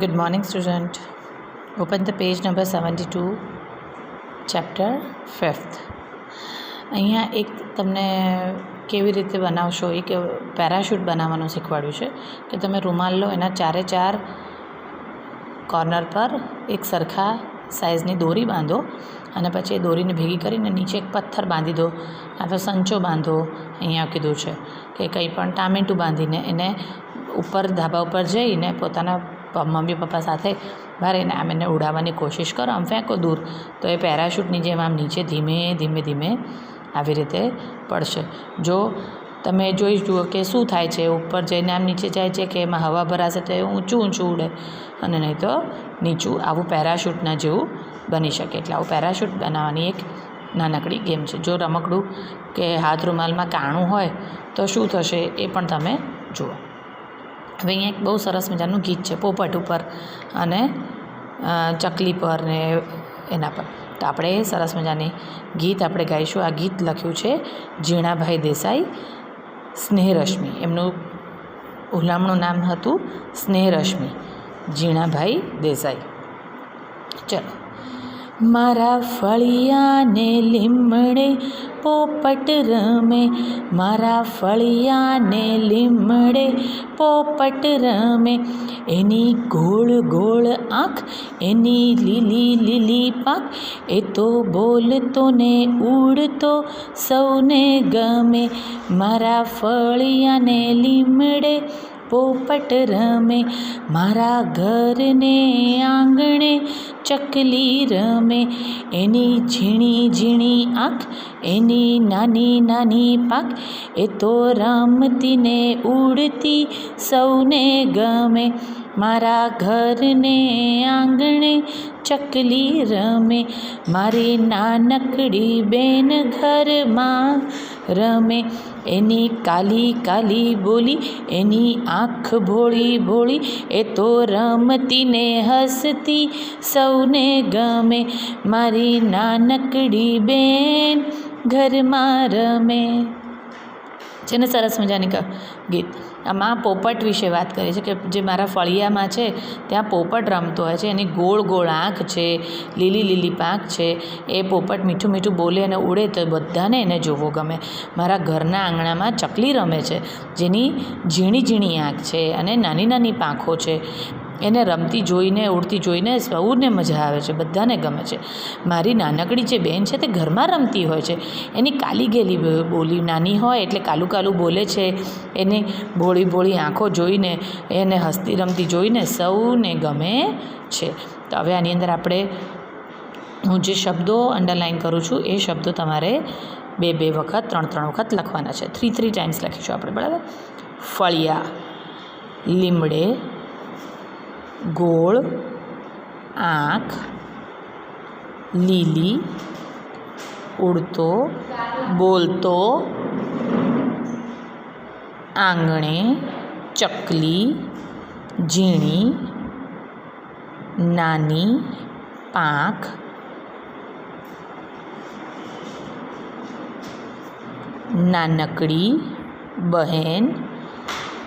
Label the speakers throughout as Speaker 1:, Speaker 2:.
Speaker 1: Good morning, student. Open the page number 72, chapter 5th. અહીંયા એક તમને કેવી રીતે બનાવશો એક પેરાશૂટ બનાવવાનું શીખવાડ્યું છે કે તમે રૂમાલ લો, એના ચારે ચાર કોર્નર પર એક સરખા સાઇઝની દોરી બાંધો અને પછી એ દોરીને ભેગી કરીને નીચે એક પથ્થર બાંધી દો, કાં તો સંચો બાંધો. અહીંયા કીધું છે કે કંઈ પણ ટામેટું બાંધીને એને ઉપર ધાબા ઉપર જઈને પોતાના મમ્મી પપ્પા સાથે ભરીને આમ એને ઉડાવવાની કોશિશ કરો, આમ ફેંકો દૂર, તો એ પેરાશૂટની જેમ આમ નીચે ધીમે ધીમે ધીમે આવી રીતે પડશે. જો તમે જોઈ જુઓ કે શું થાય છે, ઉપર જઈને આમ નીચે જાય છે કે એમાં હવા ભરાશે તો એ ઊંચું ઊંચું ઉડે અને નહીં તો નીચું. આવું પેરાશૂટના જેવું બની શકે. એટલે આવું પેરાશૂટ બનાવવાની એક નાનકડી ગેમ છે. જો રમકડું કે હાથ રૂમાલમાં કાણું હોય તો શું થશે એ પણ તમે જુઓ. હવે અહીંયા એક બહુ સરસ મજાનું ગીત છે પોપટ ઉપર અને ચકલી પર ને એના પર. તો આપણે સરસ મજાની ગીત આપણે ગાઈશું. આ ગીત લખ્યું છે ઝીણાભાઈ દેસાઈ, સ્નેહરશ્મિ. એમનું હુલામણું નામ હતું સ્નેહરશ્મિ, ઝીણાભાઈ દેસાઈ. ચલો. મારા ફળિયાને લીમડે પોપટ રમે, મારા ફળિયાને લીમડે પોપટ રમે, એની ગોળ ગોળ આંખ, એની લીલી લીલી પાંખ, એ તો બોલતો ને ઉડતો સૌને ગમે, મારા ફળિયાને લીમડે પોપટ રમે, મારા ઘરને આંગણે ચકલી રમે, એની ઝીણી ઝીણી આંખ, એની નાની નાની પાંખ, એ તો રમતી ને ઉડતી સૌને ગમે, મારા ઘરને આંગણે ચકલી રમે, મારી નાનકડી બેન ઘરમાં રમે, એની કાલી કાલી બોલી, એની આંખ ભોળી ભોળી, એ તો રમતી ને હસતી સૌને ગમે, મારી નાનકડી બેન ઘરમાં રમે. છે ને સરસ મજાની ગીત. આમાં પોપટ વિશે વાત કરી છે કે જે મારા ફળિયામાં છે ત્યાં પોપટ રમતો હોય છે, એની ગોળ ગોળ આંખ છે, લીલી લીલી પાંખ છે, એ પોપટ મીઠું મીઠું બોલે અને ઉડે તો બધાને એને જોવો ગમે. મારા ઘરના આંગણામાં ચકલી રમે છે, જેની ઝીણી ઝીણી આંખ છે અને નાની નાની પાંખો છે, એને રમતી જોઈને ઉડતી જોઈને સૌને મજા આવે છે, બધાને ગમે છે. મારી નાનકડી જે બેન છે તે ઘરમાં રમતી હોય છે, એની કાલી ગેલી બોલી નાની હોય એટલે કાલું કાલું બોલે છે, એની ભોળી ભોળી આંખો જોઈને, એને હસતી રમતી જોઈને સૌને ગમે છે. તો હવે આની અંદર આપણે હું જે શબ્દો અંડરલાઇન કરું છું એ શબ્દો તમારે બે બે વખત ત્રણ વખત લખવાના છે. 3 ટાઈમ્સ લખીશું આપણે, બરાબર. ફળિયા, લીમડે, ગોળ આંખ, લીલી, ઉડતો બોલતો, આંગણે ચકલી, ઝીણી નાની પાંખ, નાનકડી બહેન,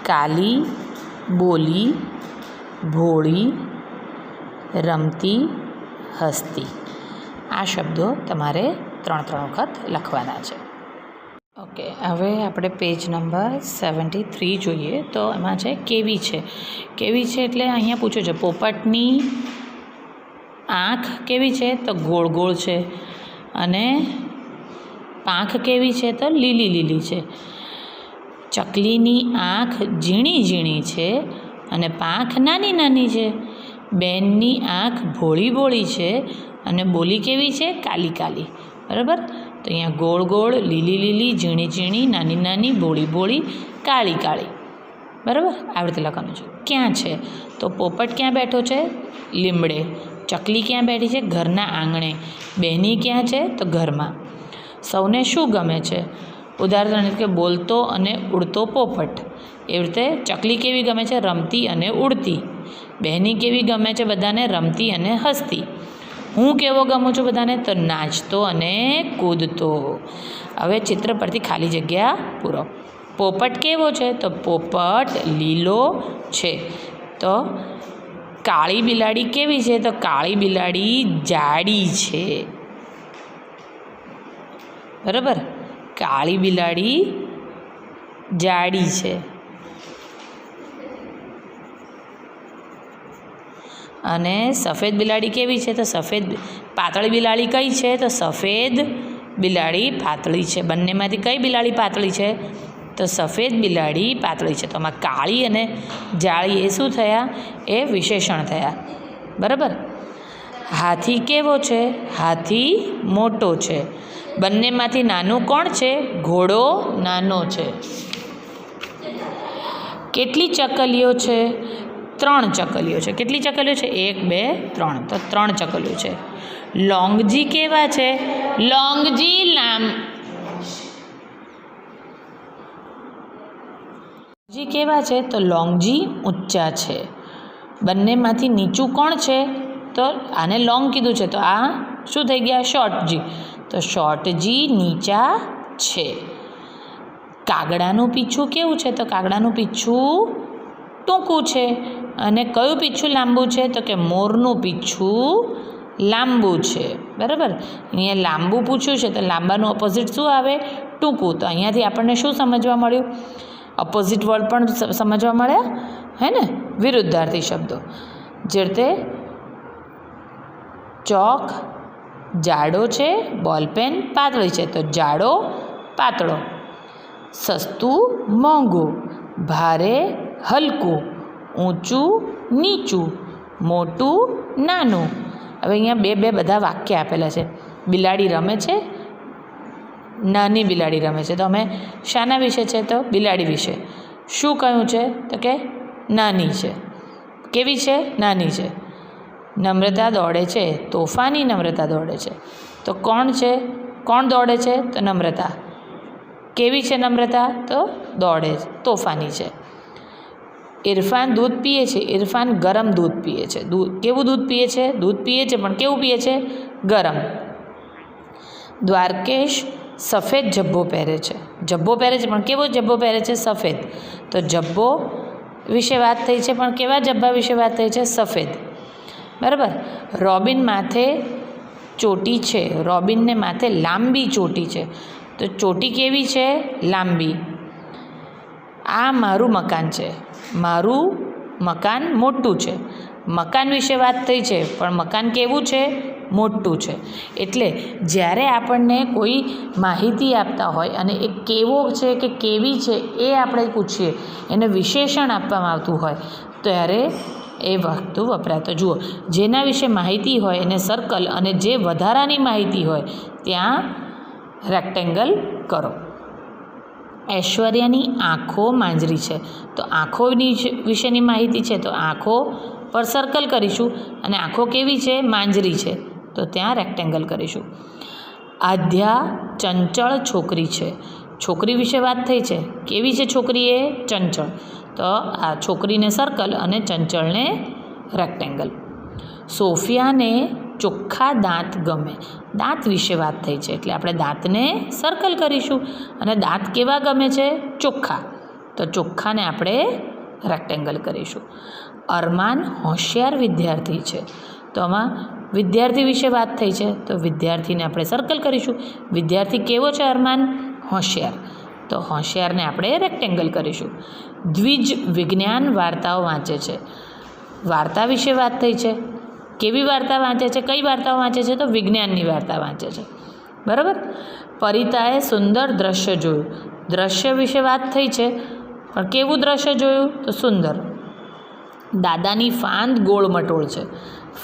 Speaker 1: કાલી બોલી, ભોળી, રમતી, હસતી. આ શબ્દો તમારે 3 વખત લખવાના છે. ઓકે, હવે આપણે પેજ નંબર 73 જોઈએ. તો એમાં છે કેવી છે. કેવી છે એટલે અહીંયા પૂછ્યું છે પોપટની આંખ કેવી છે તો ગોળ ગોળ છે, અને પાંખ કેવી છે તો લીલી લીલી છે. ચકલીની આંખ ઝીણી ઝીણી છે અને પાંખ નાની નાની છે. બેનની આંખ ભોળી ભોળી છે અને બોલી કેવી છે કાલી કાલી, બરાબર. તો અહીંયા ગોળ ગોળ, લીલી લીલી, ઝીણી ઝીણી, નાની નાની, ભોળી ભોળી, કાળી કાળી, બરાબર. આવી રીતે લખવાનું છે. ક્યાં છે તો પોપટ ક્યાં બેઠો છે લીમડે, ચકલી ક્યાં બેઠી છે ઘરના આંગણે, બેની ક્યાં છે તો ઘરમાં. સૌને શું ગમે છે, ઉદાહરણ તરીકે બોલતો અને ઉડતો પોપટ. એવી રીતે ચકલી કેવી ગમે છે રમતી અને ઉડતી. બહેની કેવી ગમે છે બધાને રમતી અને હસતી. હું કેવો ગમું છું બધાને તો નાચતો અને કૂદતો. હવે ચિત્ર પરથી ખાલી જગ્યા પૂરો. પોપટ કેવો છે તો પોપટ લીલો છે. તો કાળી બિલાડી કેવી છે? તો કાળી બિલાડી જાડી છે, બરાબર. કાળી બિલાડી જાડી છે. અને સફેદ બિલાડી કેવી છે? તો પાતળી બિલાડી કઈ છે? તો સફેદ બિલાડી પાતળી છે. બંનેમાંથી કઈ બિલાડી પાતળી છે? તો સફેદ બિલાડી પાતળી છે. તો આમાં કાળી અને જાડી એ શું થયા? એ વિશેષણ થયા, બરાબર. હાથી કેવો છે? હાથી મોટો છે. બંનેમાંથી નાનું કોણ છે? ઘોડો નાનો છે. કેટલી ચકલીઓ છે? 3 ચકલીઓ છે. કેટલી ચકલીઓ છે? 1 2 3. તો 3 ચકલીઓ છે. લોંગજી કેવા છે? લોંગજી કેવા છે? તો લોંગજી ઊંચા છે. બંનેમાંથી નીચું કોણ છે? તો આને લોંગ કીધું છે, તો આ શું થઈ ગયા? શોર્ટજી. તો શોર્ટજી નીચા છે. કાગડાનું પીછું કેવું છે? તો કાગડાનું પીછું ટૂંકું છે. અને કયું પીછું લાંબુ છે? તો કે મોરનું પીછું લાંબુ છે, બરાબર. અહીંયા લાંબુ પૂછ્યું છે, તો લાંબાનું ઓપોઝિટ શું આવે? ટૂંકું. તો અહીંયાથી આપણને શું સમજવા મળ્યું? ઓપોઝિટ વર્ડ પણ સમજવા મળ્યા, હે ને? વિરુદ્ધાર્થી શબ્દો. જે રીતે ચોક જાડો છે, બોલપેન પાતળી છે. તો જાડો પાતળો. સસ્તું મોંઘું, ભારે હલકું, ઊંચું નીચું, મોટું નાનું. હવે અહીંયા બે બધા વાક્ય આપેલા છે. બિલાડી રમે છે, નાની બિલાડી રમે છે. તો અમે શાના વિશે છે? તો બિલાડી વિશે. શું કહ્યું છે? તો કે નાની છે. કેવી છે? નાની છે. નમ્રતા દોડે છે, તોફાની નમ્રતા દોડે છે. તો કોણ છે? કોણ દોડે છે? તો નમ્રતા. કેવી છે નમ્રતા? તો દોડે, તોફાની છે. ઇરફાન દૂધ પીએ છે. ઇરફાન ગરમ દૂધ પીએ છે. કેવું દૂધ પીએ છે? દૂધ પીએ છે, પણ કેવું પીએ છે? ગરમ. દ્વારકેશ સફેદ જબ્બો પહેરે છે. જબ્બો પહેરે છે, પણ કેવો જબ્બો પહેરે છે? સફેદ. તો જબ્બો વિશે વાત થઈ છે, પણ કેવા જબ્બા વિશે વાત થઈ છે? સફેદ, બરાબર. રોબિન માથે ચોટી છે. રોબિનને માથે લાંબી ચોટી છે. તો ચોટી કેવી છે? લાંબી. આ મારું મકાન છે. મારું મકાન મોટું છે. મકાન વિશે વાત થઈ છે, પણ મકાન કેવું છે? મોટું છે. એટલે જ્યારે આપણને કોઈ માહિતી આપતા હોય અને એ કેવો છે કે કેવી છે એ આપણે પૂછીએ, એને વિશેષણ આપવામાં આવતું હોય, ત્યારે એ વસ્તુ વપરાય. તો જુઓ, જેના વિશે માહિતી હોય એને સર્કલ, અને જે વધારાની માહિતી હોય ત્યાં રેક્ટેંગલ કરો. ઐશ્વર્યાની આંખો માંજરી છે. તો આંખોની વિશેની માહિતી છે, તો આંખો પર સર્કલ કરીશું. અને આંખો કેવી છે? માંજરી છે. તો ત્યાં રેક્ટેંગલ કરીશું. આધ્યા ચંચળ છોકરી છે. છોકરી વિશે વાત થઈ છે. કેવી છે છોકરી? એ ચંચળ. તો આ છોકરીને સર્કલ અને ચંચળને રેક્ટેંગલ. સોફિયાને ચોખ્ખા દાંત ગમે. દાંત વિશે વાત થઈ છે, એટલે આપણે દાંતને સર્કલ કરીશું. અને દાંત કેવા ગમે છે? ચોખ્ખા. તો ચોખ્ખાને આપણે રેક્ટેંગલ કરીશું. અરમાન હોશિયાર વિદ્યાર્થી છે. તો આમાં વિદ્યાર્થી વિશે વાત થઈ છે, તો વિદ્યાર્થીને આપણે સર્કલ કરીશું. વિદ્યાર્થી કેવો છે? અરમાન હોશિયાર. તો હોશિયારને આપણે રેક્ટેંગલ કરીશું. દ્વિજ વિજ્ઞાન વાર્તાઓ વાંચે છે. વાર્તા વિશે વાત થઈ છે. કેવી વાર્તા વાંચે છે? કઈ વાર્તાઓ વાંચે છે? તો વિજ્ઞાનની વાર્તા વાંચે છે, બરાબર. પરિતાએ સુંદર દ્રશ્ય જોયું. દ્રશ્ય વિશે વાત થઈ છે, પણ કેવું દ્રશ્ય જોયું? તો સુંદર. દાદાની ફાંદ ગોળ મટોળ છે.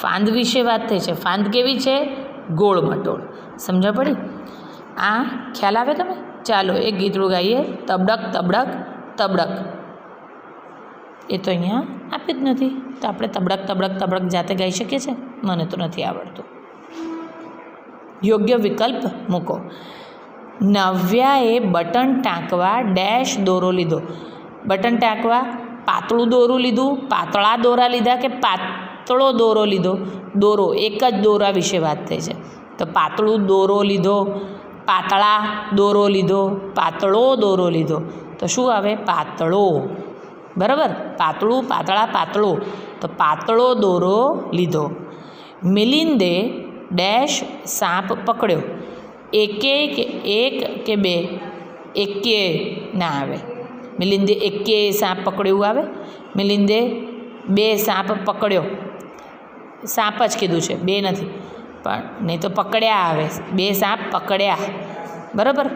Speaker 1: ફાંદ વિશે વાત થઈ છે. ફાંદ કેવી છે? ગોળ મટોળ. સમજ પડી? આ ખ્યાલ આવે તમે? ચાલો એક ગીતડું ગાઈએ. તબડક તબડક તબડક. એ તો અહીંયા આપ્યું જ નથી, તો આપણે તબડક તબડક તબડક જાતે ગાઈ શકીએ છીએ? મને તો નથી આવડતું. યોગ્ય વિકલ્પ મૂકો. નવ્યાએ બટન ટાંકવા ડેશ દોરો લીધો. બટન ટાંકવા પાતળું દોરું લીધું, પાતળા દોરા લીધા કે પાતળો દોરો લીધો? દોરો, એક જ દોરા વિશે વાત થઈ છે. તો પાતળું દોરો લીધો, પાતળા દોરો લીધો, પાતળો દોરો લીધો. તો શું આવે? પાતળો, બરાબર. પાતળું, પાતળા, પાતળો. તો તો પાતળો દોરો લીધો. મિલિંદે ડેશ સાપ પકડ્યો. એક કે બે? એકે ના આવે. મિલિંદે એકે સાપ પકડ્યો આવે. મિલિંદે બે સાપ પકડ્યો. સાપ જ કીધું છે, બે નથી, પણ નહીં તો પકડ્યા આવે. બે સાપ પકડ્યા, બરાબર.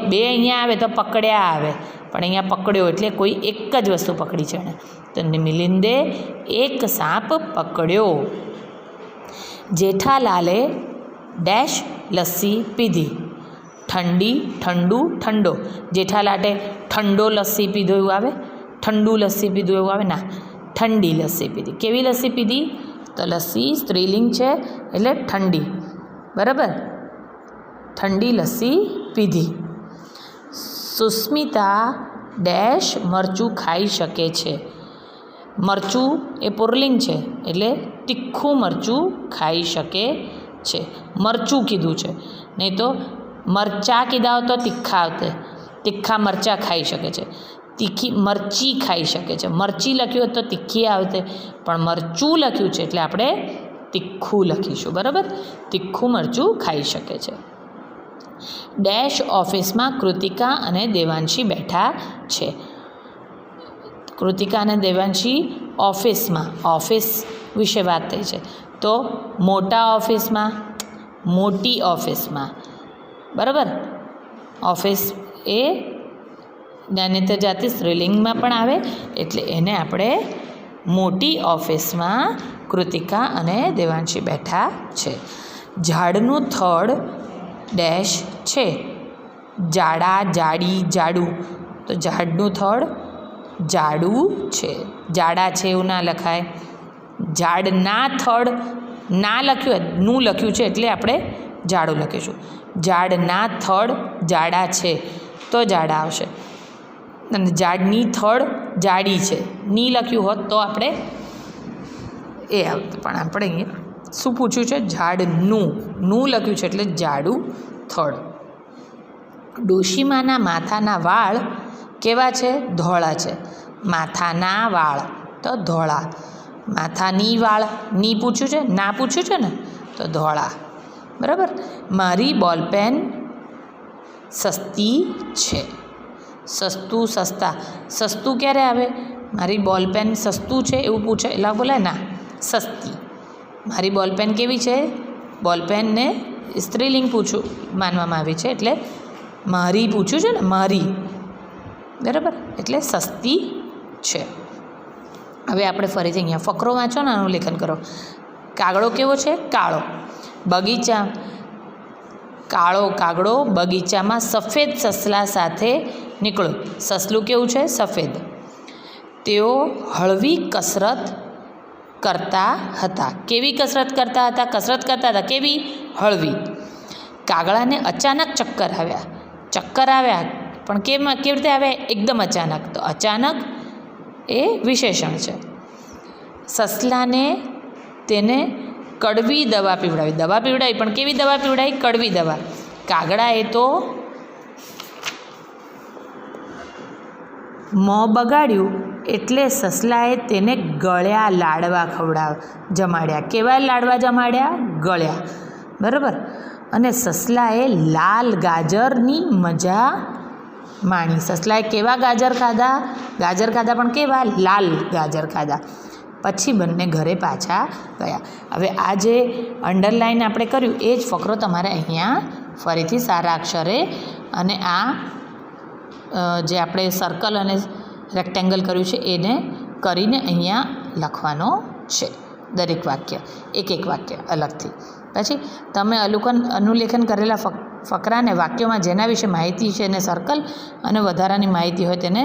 Speaker 1: બે અહીંયા આવે તો પકડ્યા આવે, પણ અહીંયા પકડ્યો એટલે કોઈ એક જ વસ્તુ પકડી છે એણે. તો મિલિંદે એક સાપ પકડ્યો. જેઠાલાલે ડેશ લસ્સી પીધી. ઠંડો. જેઠાલાલે ઠંડો લસ્સી પીધો એવું આવે? ઠંડુ લસ્સી પીધું એવું આવે? ના, ઠંડી લસ્સી પીધી. કેવી લસ્સી પીધી? તો લસ્સી સ્ત્રીલિંગ છે એટલે ઠંડી, બરાબર. ઠંડી લસ્સી પીધી. સુસ્મિતા ડેશ મરચું ખાઈ શકે છે. મરચું એ પુરલિંગ છે એટલે તીખું મરચું ખાઈ શકે છે. મરચું કીધું છે, નહીં તો મરચાં કીધા હોત તો તીખા આવતે. તીખા મરચાં ખાઈ શકે છે. તીખી મરચી ખાઈ શકે છે. મરચી લખ્યું હોત તો તીખી આવતે, પણ મરચું લખ્યું છે એટલે આપણે તીખું લખીશું, બરાબર. તીખું મરચું ખાઈ શકે છે. ડેશ ઓફિસમાં કૃતિકા અને દેવાંશી બેઠા છે. કૃતિકા અને દેવાંશી ઓફિસમાં, ઓફિસ વિશે વાત થઈ છે તો મોટા ઓફિસમાં, મોટી ઓફિસમાં, બરાબર. ઓફિસ એ જ્ઞાનેતર જાતિ સ્ત્રીલિંગમાં પણ આવે એટલે એને આપણે મોટી ઓફિસમાં કૃતિકા અને દેવાંશી બેઠા છે. ઝાડનું થડ ડેશ છે. જાડા, જાડી, જાડું. તો ઝાડનું થડ જાડું છે. જાડા છે એવું ના લખાય. ઝાડના થડ ના લખ્યું, નું લખ્યું છે એટલે આપણે જાડું લખીશું. ઝાડના થડ જાડા છે તો જાડા આવશે. અને ઝાડની થડ જાડી છે, ની લખ્યું હોત તો આપણે એ આવતું, પણ આપણે અહીંયા શું પૂછ્યું છે? ઝાડનું, નું લખ્યું છે એટલે જાડું થડ. ડોશીમાના માથાના વાળ કેવા છે? ધોળા છે. માથાના વાળ તો ધોળા. માથાની વાળ ની પૂછ્યું છે, ના પૂછ્યું છે ને, તો ધોળા, બરાબર. મારી બોલપેન સસ્તી છે. સસ્તું, સસ્તા. સસ્તું ક્યારે આવે? મારી બોલપેન સસ્તું છે એવું પૂછે એટલે બોલે ના, સસ્તી. મારી બોલપેન કેવી છે? બોલપેનને સ્ત્રીલિંગ પૂછું માનવામાં આવી છે એટલે મારી પૂછ્યું છે ને, મારી, બરાબર, એટલે સસ્તી છે. હવે આપણે ફરીથી અહીંયા ફકરો વાંચો ને આનું લેખન કરો. કાગડો કેવો છે? કાળો. બગીચા, કાળો કાગડો બગીચામાં સફેદ સસલા સાથે નીકળ્યો. સસલું કેવું છે? સફેદ. તેઓ હળવી કસરત કરતા હતા. કેવી કસરત કરતા હતા? કસરત કરતા હતા કેવી? હળવી. કાગડાને અચાનક ચક્કર આવ્યા. ચક્કર આવ્યા પણ કેવી રીતે આવ્યા? એકદમ અચાનક. તો અચાનક એ વિશેષણ છે. સસલાને તેને કડવી દવા પીવડાવી. દવા પીવડાવી પણ કેવી દવા પીવડાવી? કડવી દવા. કાગડાએ તો મોં બગાડ્યું એટલે સસલાએ તેને ગળ્યા લાડવા જમાડ્યા. કેવા લાડવા જમાડ્યા? ગળ્યા, બરાબર. અને સસલાએ લાલ ગાજરની મજા માણી. સસલાએ કેવા ગાજર ખાધા? ગાજર ખાધા પણ કેવા? લાલ ગાજર ખાધા. પછી બંને ઘરે પાછા ગયા. હવે આ જે અંડરલાઈન આપણે કર્યું એ જ ફકરો તમારે અહીંયા ફરીથી સારા અક્ષરે અને આ જે આપણે સર્કલ અને રેક્ટેંગલ કર્યું છે એને કરીને અહીંયા લખવાનો છે. દરેક વાક્ય, એક વાક્ય અલગથી. પછી તમે અનુલેખન કરેલા ફકરાને વાક્યોમાં જેના વિશે માહિતી છે એને સર્કલ અને વધારાની માહિતી હોય તેને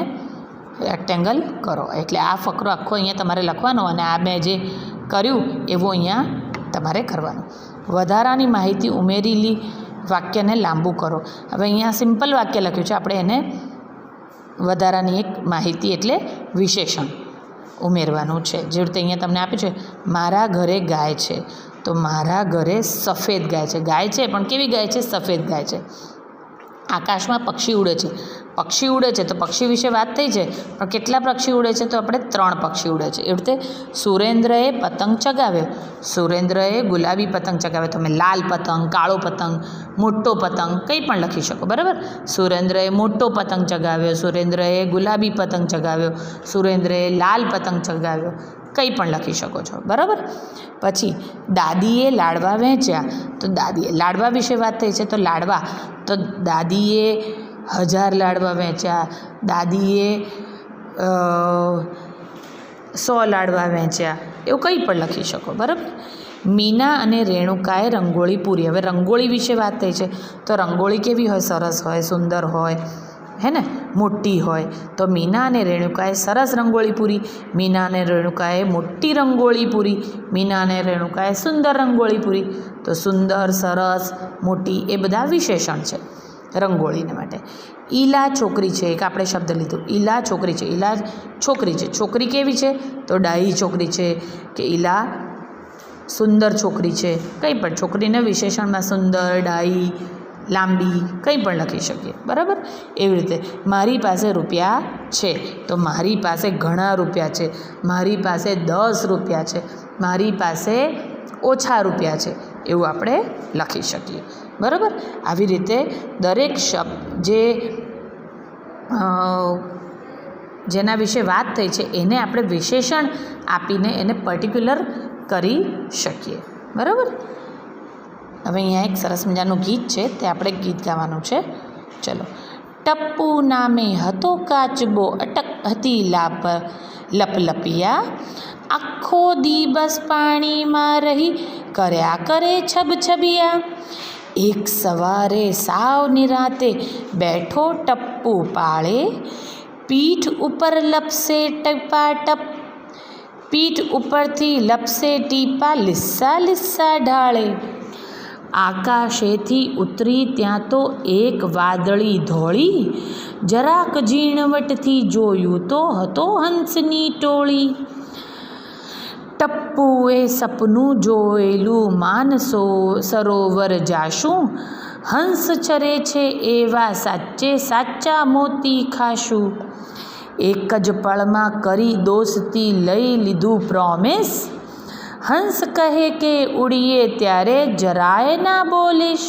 Speaker 1: રેક્ટેંગલ કરો. એટલે આ ફકરો આખો અહીંયા તમારે લખવાનો અને આ મેં જે કર્યું એવું અહીંયા તમારે કરવાનું. વધારાની માહિતી ઉમેરેલી વાક્યને લાંબુ કરો. હવે અહીંયા સિમ્પલ વાક્ય લખ્યું છે, આપણે એને વધારાની એક માહિતી એટલે વિશેષણ ઉમેરવાનું છે. જે રીતે અહીંયા તમને આપ્યું છે, મારા ઘરે ગાય છે, તો મારા ઘરે સફેદ ગાય છે. ગાય છે પણ કેવી ગાય છે? સફેદ ગાય છે. આકાશમાં પક્ષી ઉડે છે, પક્ષી ઉડે છે તો પક્ષી વિશે વાત થઈ છે, પણ કેટલા પક્ષી ઉડે છે તો આપણે 3 પક્ષી ઉડે છે. એવી રીતે સુરેન્દ્રએ પતંગ ચગાવ્યો. સુરેન્દ્રએ ગુલાબી પતંગ ચગાવ્યો. તમે લાલ પતંગ, કાળો પતંગ, મોટો પતંગ કંઈ પણ લખી શકો. બરાબર. સુરેન્દ્રએ મોટો પતંગ ચગાવ્યો, સુરેન્દ્રએ ગુલાબી પતંગ ચગાવ્યો, સુરેન્દ્રએ લાલ પતંગ ચગાવ્યો, કંઈ પણ લખી શકો છો. બરાબર. પછી દાદીએ લાડવા વહેંચ્યા. તો દાદીએ લાડવા વિશે વાત થઈ છે તો લાડવા, તો દાદીએ 1000 લાડવા વહેંચ્યા, દાદીએ 100 લાડવા વહેંચ્યા, એવું કંઈ પણ લખી શકો. બરાબર. મીના અને રેણુકાએ રંગોળી પૂરી. હવે રંગોળી વિશે વાત થઈ છે તો રંગોળી કેવી હોય? સરસ હોય, સુંદર હોય, હે ને, મોટી હોય. તો મીના અને રેણુકાએ સરસ રંગોળી પૂરી, મીના અને રેણુકાએ મોટી રંગોળી પૂરી, મીના અને રેણુકાએ સુંદર રંગોળી પૂરી. તો સુંદર, સરસ, મોટી એ બધા વિશેષણ છે રંગોળીને માટે. ઈલા છોકરી છે, એક આપણે શબ્દ લીધું. ઈલા છોકરી છે. ઈલા છોકરી છે. છોકરી કેવી છે? તો ડાહી છોકરી છે, કે ઈલા સુંદર છોકરી છે. કંઈ પણ છોકરીને વિશેષણમાં સુંદર, ડાહી, લાંબી કંઈ પણ લખી શકીએ. બરાબર. એવી રીતે મારી પાસે રૂપિયા છે તો મારી પાસે ઘણા રૂપિયા છે, મારી પાસે 10 રૂપિયા છે, મારી પાસે ઓછા રૂપિયા છે, એવું આપણે લખી શકીએ. બરાબર. આવી રીતે દરેક શબ્દ જેના વિશે વાત થઈ છે એને આપણે વિશેષણ આપીને એને પર્ટિક્યુલર કરી શકીએ. બરાબર. હવે અહીંયા એક સરસ મજાનું ગીત છે, તે આપણે ગીત ગાવાનું છે. ચલો. ટપ્પુ નામે હતો કાચબો, અટક હતી લપલપિયા, આખો દિવસ પાણીમાં રહી કર્યા કરે છબછબિયા. એક સવારે સાવ નિરાતે બેઠો ટપ્પુ પાળે, પીઠ ઉપર લપસે ટપાટપ, પીઠ ઉપરથી લપસે ટીપા લીસ્સા લીસ્સા ઢાળે. આકાશેથી ઉતરી ત્યાં તો એક વાદળી ધોળી, જરાક ઝીણવટથી જોયું તો હતો હંસની ટોળી. ટપ્પુએ સપનું જોયેલું માનસો સરોવર જાશું, હંસ ચરે છે એવા સાચે સાચા મોતી ખાશું. એક જ પળમાં કરી દોસ્તી લઈ લીધું પ્રોમિસ, હંસ કહે કે ઉડીએ ત્યારે જરાય ના બોલીશ.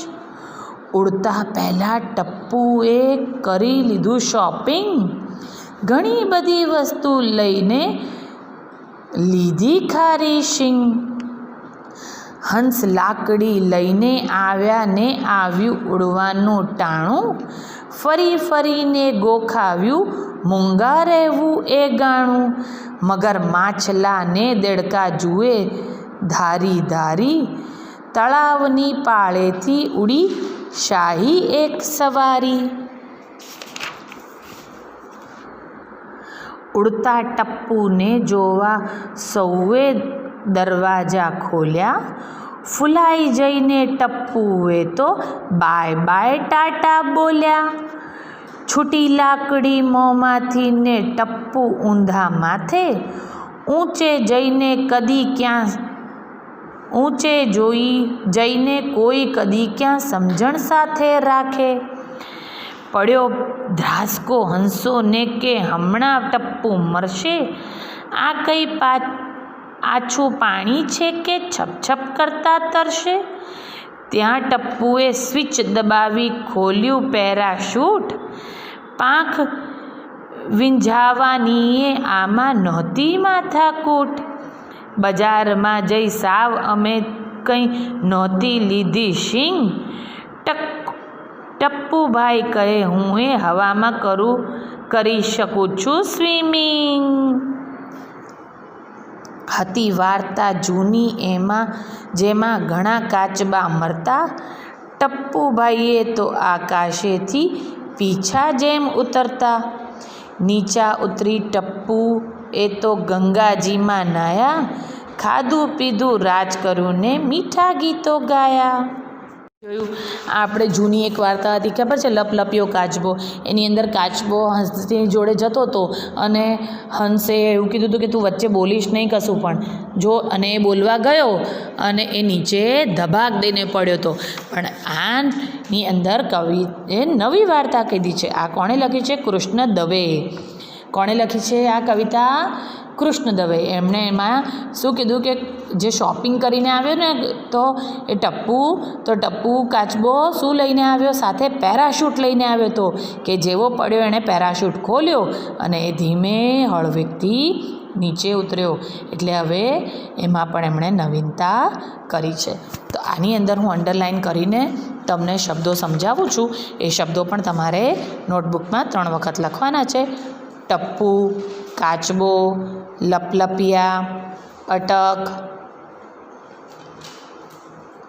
Speaker 1: ઉડતા પહેલાં ટપ્પુએ કરી લીધું શોપિંગ, ઘણી બધી વસ્તુ લઈને લીધી ખારી શીંગ. હંસ લાકડી લઈને આવ્યા ને આવ્યું ઉડવાનું ટાણું, ફરી ફરીને ગોખાવ્યું મૂંગા રહેવું એ ગાણું. મગર માછલાને દેડકા જુએ ધારી ધારી, તળાવની પાળેથી ઉડી શાહી એક સવારી. ઉડતા ટપ્પુને જોવા સૌએ દરવાજા ખોલ્યા, ફૂલાઈ જઈને ટપ્પુએ તો બાય બાય ટાટા બોલ્યા. છૂટી લાકડી મોંમાંથી ને ટપ્પુ ઊંધા માથે, ઊંચે જઈને કોઈ કદી ક્યાં સમજણ સાથે રાખે. પડ્યો ધ્રાસકો હંસોને કે હમણાં ટપ્પુ મરશે, આ કંઈ આછું પાણી છે કે છપછપ કરતા તરશે. ત્યાં ટપ્પુએ સ્વિચ દબાવી ખોલ્યું પેરાશૂટ, પાંખ વીંઝાવવાની આમાં નહોતી માથાકૂટ. બજારમાં જઈ સાવ અમે કંઈ નહોતી લીધી શીંગ, ટપ્પુભાઈ કહે હું એ હવામાં કરી શકું છું સ્વિમિંગ. હતી વાર્તા જૂની જેમાં ઘણા કાચબા મરતા, ટપ્પુભાઈએ તો આકાશેથી પીછા જેમ ઉતરતા. નીચા ઉતરી ટપ્પુ એ તો ગંગાજીમાં નાયા, ખાધું પીધું રાજ કર્યું ને મીઠા ગીતો ગાયા. જોયું આપણે જૂની એક વાર્તા હતી, ખબર છે, લપલપિયો કાચબો. એની અંદર કાચબો હંસની જોડે જતો હતો અને હંસે એવું કીધું હતું કે તું વચ્ચે બોલીશ નહીં કશું પણ. અને એ બોલવા ગયો અને એ નીચે ધબાક દઈને પડ્યો હતો. પણ ની અંદર કવિએ નવી વાર્તા કીધી છે. આ કોણે લખી છે? કૃષ્ણ દવે. કોણે લખી છે આ કવિતા? કૃષ્ણ દવે. એમણે એમાં શું કીધું કે જે શોપિંગ કરીને આવ્યો ને તો એ ટપ્પુ કાચબો શું લઈને આવ્યો? સાથે પેરાશૂટ લઈને આવ્યો હતો કે જેવો પડ્યો એણે પેરાશૂટ ખોલ્યો અને એ ધીમે હળવેકથી નીચે ઉતર્યો. એટલે હવે એમાં પણ એમણે નવીનતા કરી છે. તો આની અંદર હું અંડરલાઇન કરીને તમને શબ્દો સમજાવું છું. એ શબ્દો પણ તમારે નોટબુકમાં 3 વખત લખવાના છે. ટપ્પુ, કાચબો, લપલપિયા, અટક,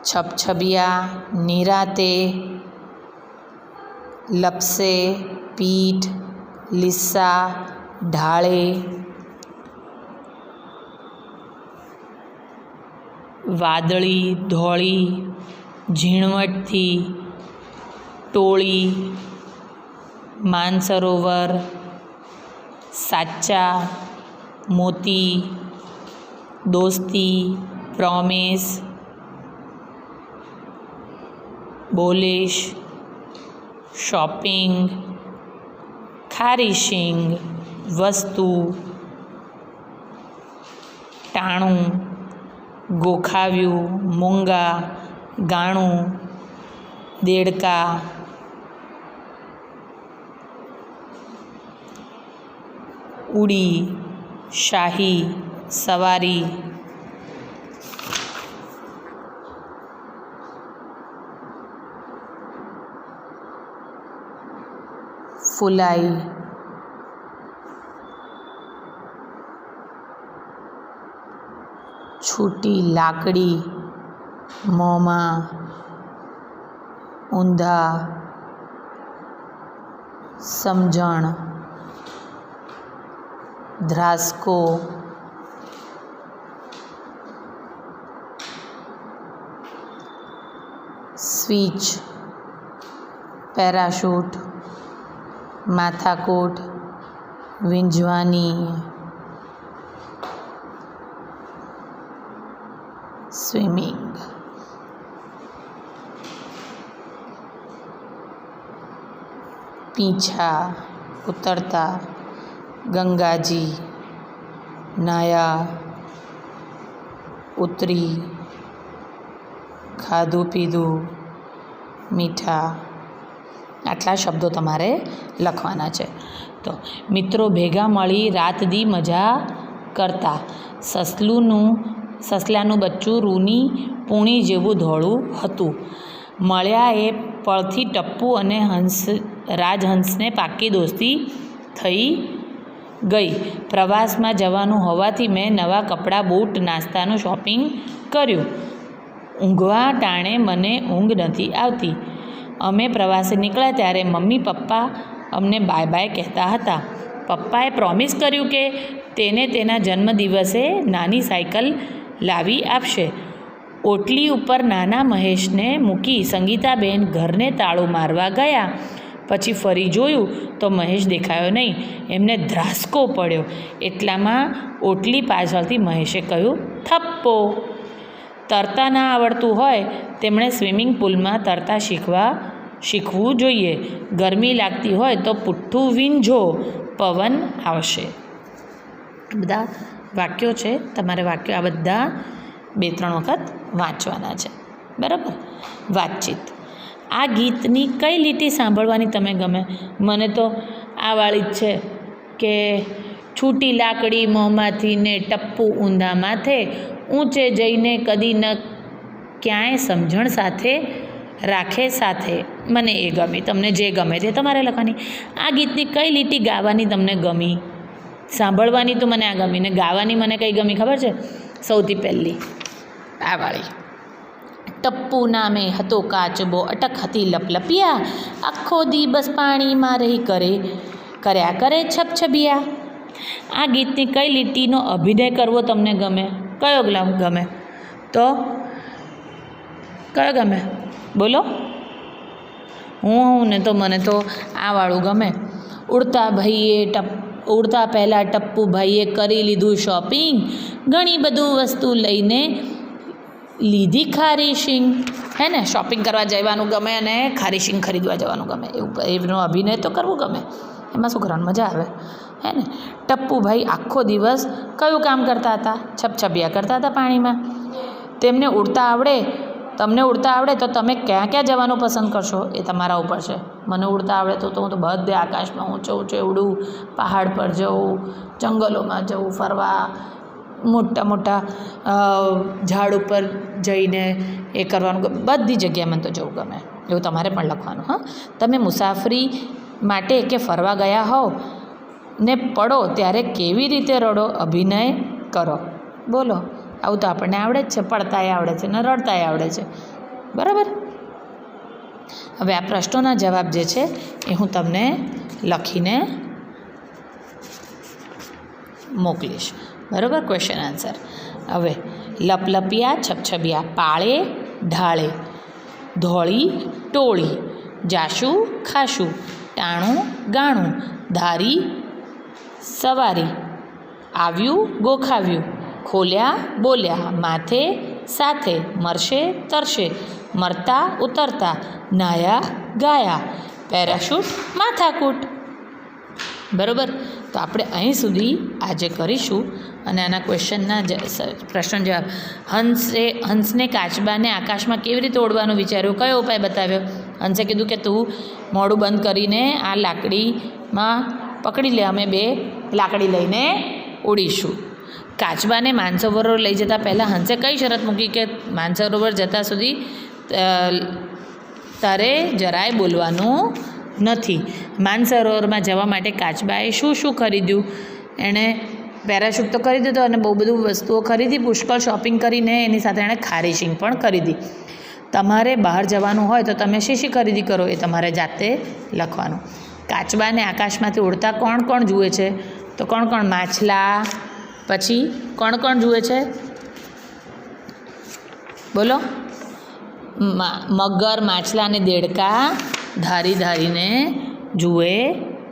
Speaker 1: છબછબિયા, નિરાતે, લપસે, પીઠ, લીસા, ઢાળે, વાદળી, ધોળી, ઝીણવટથી, ટોળી, માનસરોવર, સાચા, મોતી, દોસ્તી, પ્રોમિસ, બોલિશ, શોપિંગ, ખારીશિંગ, વસ્તુ, ટાણું, ગોખાવ્યું, મૂંગા, ગાણું, દેડકા, ઉડી, શાહી, સવારી, ફુલાઈ, છૂટી લાકડી, મોંમાં, ઊંધા, સમજણ, ધ્રાસકો, સ્વિચ, પેરાશૂટ, માથાકૂટ, વીંઝવાની, સ્વિમિંગ. પીછા, ઉતરતા, ગંગાજી, નાયા, ઉતરી, ખાધું પીધું, મીઠા. આટલા શબ્દો તમારે લખવાના છે. તો મિત્રો ભેગા મળી રાત દી મજા કરતા. સસલાનું બચ્ચું રૂની પૂણી જેવું ધોળું હતું. મળ્યા એ પળથી ટપ્પુ અને રાજહંસને પાકી દોસ્તી થઈ ગઈ. પ્રવાસમાં જવાનું હોવાથી મેં નવા કપડાં, બૂટ, નાસ્તાનું શોપિંગ કર્યું. ઊંઘવા ટાણે મને ઊંઘ નથી આવતી. અમે પ્રવાસે નીકળ્યા ત્યારે મમ્મી પપ્પા અમને બાય બાય કહેતા હતા. પપ્પાએ પ્રોમિસ કર્યું કે તેને તેના જન્મદિવસે નાની સાયકલ લાવી આપશે. ઓટલી ઉપર નાના મહેશને મૂકી સંગીતાબેન ઘરને તાળું મારવા ગયા. પછી ફરી જોયું તો મહેશ દેખાયો નહીં. એમને ધ્રાસકો પડ્યો. એટલામાં ઓટલી પાછળથી મહેશે કહ્યું, થપ્પો. તરતા ના આવડતું હોય તેમણે સ્વિમિંગ પુલમાં તરતા શીખવું જોઈએ. ગરમી લાગતી હોય તો પુઠ્ઠું વીંઝો, પવન આવશે. બધા વાક્યો છે. તમારે વાક્યો આ બધા 2-3 વખત વાંચવાના છે. બરાબર. વાતચીત. આ ગીતની કઈ લીટી સાંભળવાની તમે ગમે? મને તો આ વાળી જ છે કે છૂટી લાકડી મોંમાંથી ને ટપ્પુ ઊંધા માથે, ઊંચે જઈને કદી ન ક્યાંય સમજણ સાથે રાખે સાથે. મને એ ગમી. તમને જે ગમે તે તમારે લખવાની. આ ગીતની કઈ લીટી ગાવાની તમને ગમી? સાંભળવાની તો મને આ ગમી ને ગાવાની મને કઈ ગમી ખબર છે? સૌથી પહેલી આ વાળી. ટપ્પુ નામે હતો કાચબો, અટક હતી લપલપિયા, આખો દિવસ પાણીમાં રહી કર્યા કરે છબછબિયા. આ ગીતની કઈ લીટીનો અભિનય કરવો તમને ગમે? કયો ગમે? તો કયો ગમે? બોલો. હું ને તો મને તો આ વાળું ગમે. ઉડતા પહેલાં ટપ્પુ ભાઈએ કરી લીધું શોપિંગ, ઘણી બધું વસ્તુ લઈને લીધી ખારી શીંગ, હે ને, શોપિંગ કરવા જવાનું ગમે અને ખારી શીંગ ખરીદવા જવાનું ગમે, એનો અભિનય તો કરવું ગમે, એમાં શું કરવાનું, મજા આવે, હે ને. ટપ્પુભાઈ આખો દિવસ કયું કામ કરતા હતા? છપછપિયા કરતા હતા પાણીમાં. તેમને ઉડતા આવડે, તમને ઉડતા આવડે તો તમે ક્યાં ક્યાં જવાનું પસંદ કરશો? એ તમારા ઉપર છે. મને ઉડતા આવડે તો હું તો બધે આકાશમાં ઊંચે ઊંચે ઉડું, પહાડ પર જવું, જંગલોમાં જવું ફરવા, મોટા મોટા ઝાડ ઉપર જઈને એ કરવાનું ગમે, બધી જગ્યાએ મને તો જવું ગમે. એવું તમારે પણ લખવાનું. હા, તમે મુસાફરી માટે કે ફરવા ગયા હોવ ને પડો ત્યારે કેવી રીતે રડો? અભિનય કરો. બોલો. આવું તો આપણને આવડે જ છે, પડતાય આવડે છે ને રડતાય આવડે છે, બરાબર. હવે આ પ્રશ્નોના જવાબ જે છે એ હું તમને લખીને મોકલીશ, બરાબર. Question answer. હવે લપલપિયા છપછબિયા, પાળે ઢાળે, ધોળી ટોળી, જાશું ખાશું, ટાણું ગાણું, ધારી સવારી, આવ્યું ગોખાવ્યું, ખોલ્યા બોલ્યા, માથે સાથે, મરશે તરશે, મરતા ઉતરતા, નાયા ગાયા, પેરાશૂટ માથાકૂટ. બરાબર. તો આપણે અહીં સુધી આજે કરીશું અને આના ક્વેશ્ચનના પ્રશ્ન જવાબ. હંસને કાચબાને આકાશમાં કેવી રીતે ઉડવાનું વિચાર્યું? કયો ઉપાય બતાવ્યો? હંસે કીધું કે તું મોઢું બંધ કરીને આ લાકડીમાં પકડી લે, અમે બે લાકડી લઈને ઉડીશું. કાચબાને માનસરોવર લઈ જતાં પહેલાં હંસે કઈ શરત મૂકી કે માનસરોવર જતાં સુધી તારે જરાય બોલવાનું નથી? માનસરોવરમાં જવા માટે કાચબાએ શું શું ખરીદ્યું? એણે પેરાશૂટ તો ખરીદ્યું હતું અને બહુ બધું વસ્તુઓ ખરીદી, પુષ્કળ શોપિંગ કરીને એની સાથે એણે ખારી શીંગ પણ ખરીદી. તમારે બહાર જવાનું હોય તો તમે શી ખરીદી કરો એ તમારે જાતે લખવાનું. કાચબાને આકાશમાંથી ઉડતા કોણ કોણ જુએ છે? તો કોણ કોણ? માછલા. પછી કોણ કોણ જુએ છે? બોલો. મગર, માછલા અને દેડકા ધારી ધારીને જુએ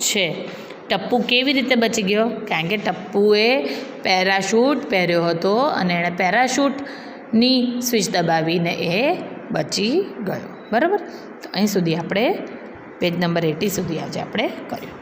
Speaker 1: છે. ટપ્પુ કેવી રીતે બચી ગયો? કારણ કે ટપ્પુએ પેરાશૂટ પહેર્યો હતો અને એણે પેરાશૂટની સ્વિચ દબાવીને એ બચી ગયો. બરાબર. તો અહીં સુધી આપણે પેજ નંબર 80 સુધી આજે આપણે કર્યું.